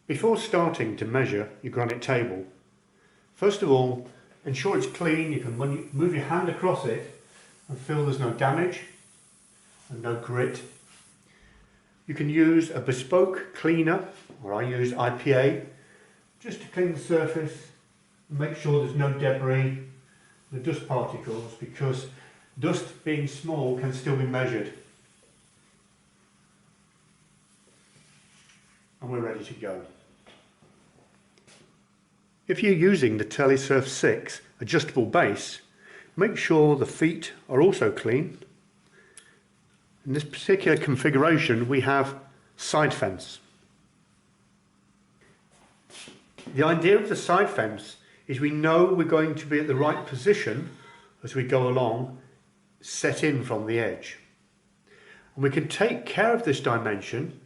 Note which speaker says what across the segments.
Speaker 1: Before starting to measure your granite table, first of all, ensure it's clean. You can move your hand across it and feel there's no damage and no grit. You can use a bespoke cleaner, or I use IPA, just to clean the surface and make sure there's no debris, no dust particles, because dust being small can still be measured. And we're ready to go. If you're using the Telesurf 6 adjustable base, make sure the feet are also clean. In this particular configuration we have side fence. The idea of the side fence is we know we're going to be at the right position as we go along, set in from the edge. And we can take care of this dimension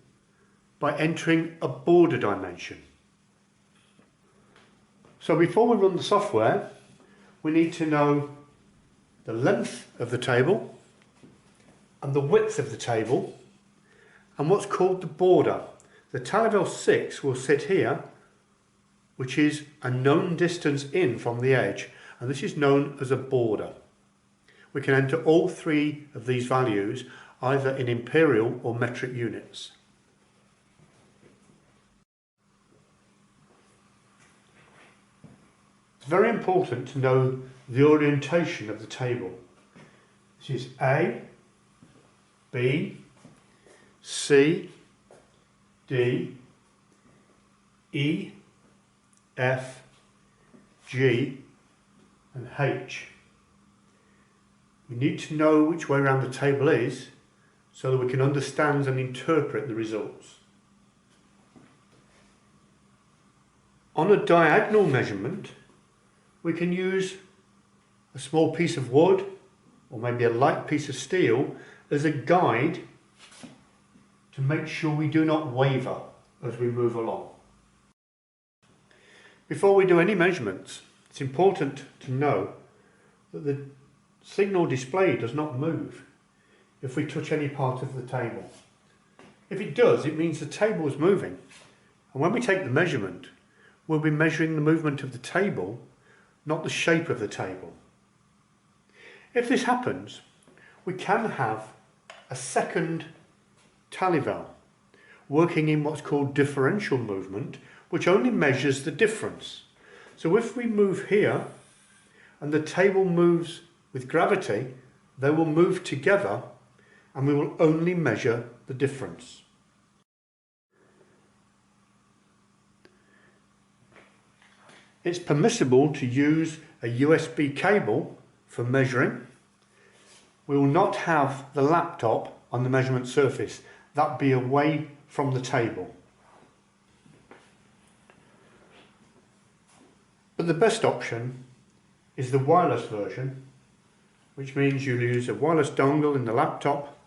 Speaker 1: by entering a border dimension. So before we run the software, we need to know the length of the table and the width of the table and what's called the border. The Televel 6 will sit here, which is a known distance in from the edge, and this is known as a border. We can enter all three of these values either in imperial or metric units. It's very important to know the orientation of the table. This is A, B, C, D, E, F, G and H. We need to know which way around the table is so that we can understand and interpret the results. On a diagonal measurement, we can use a small piece of wood or maybe a light piece of steel as a guide to make sure we do not waver as we move along. Before we do any measurements, it's important to know that the signal display does not move if we touch any part of the table. If it does, it means the table is moving, and when we take the measurement, we'll be measuring the movement of the table, not the shape of the table. If this happens, we can have a second Televel working in what's called differential movement, which only measures the difference. So if we move here and the table moves with gravity, they will move together and we will only measure the difference. It's permissible to use a USB cable for measuring. We will not have the laptop on the measurement surface. That would be away from the table. But the best option is the wireless version, which means you'll use a wireless dongle in the laptop,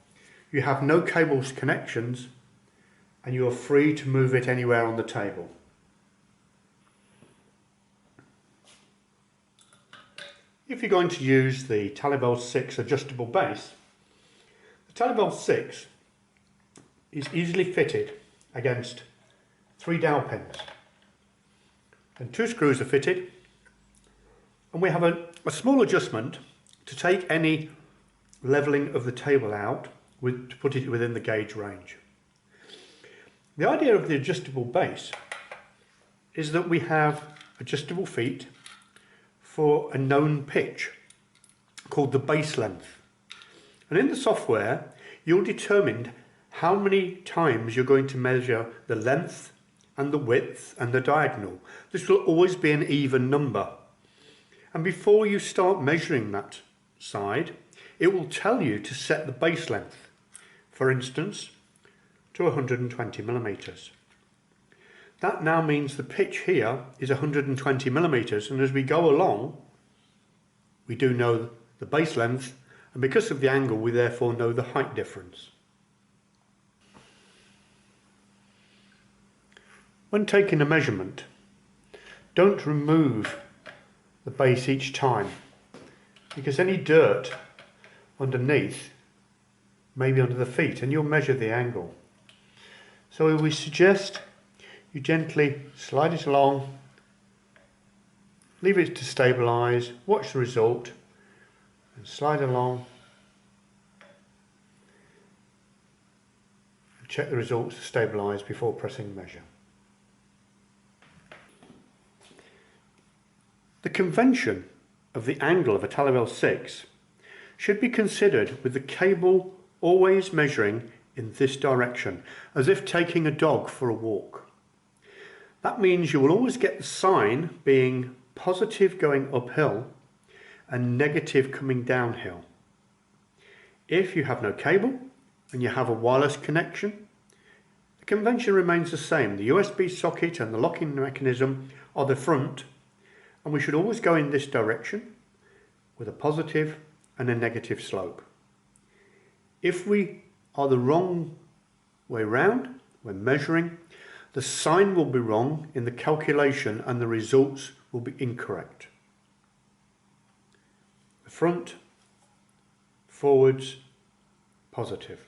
Speaker 1: you have no cables connections, and you are free to move it anywhere on the table. If you're going to use the Televel 6 adjustable base, the Televel 6 is easily fitted against 3 dowel pins. And 2 screws are fitted, and we have a small adjustment to take any levelling of the table out to put it within the gauge range. The idea of the adjustable base is that we have adjustable feet for a known pitch called the base length. And in the software, you'll determine how many times you're going to measure the length and the width and the diagonal. This will always be an even number. And before you start measuring that side, it will tell you to set the base length, for instance, to 120 millimeters. That now means the pitch here is 120 millimeters, and as we go along, we do know the base length, and because of the angle, we therefore know the height difference. When taking a measurement, don't remove the base each time, because any dirt underneath may be under the feet and you'll measure the angle. So we suggest you gently slide it along, leave it to stabilise, watch the result and slide along and check the results to stabilise before pressing measure. The convention of the angle of a Tallybell 6 should be considered with the cable always measuring in this direction, as if taking a dog for a walk. That means you will always get the sign being positive going uphill and negative coming downhill. If you have no cable and you have a wireless connection, the convention remains the same. The USB socket and the locking mechanism are the front, and we should always go in this direction with a positive and a negative slope. If we are the wrong way round when measuring, the sign will be wrong in the calculation and the results will be incorrect. The front, forwards, positive.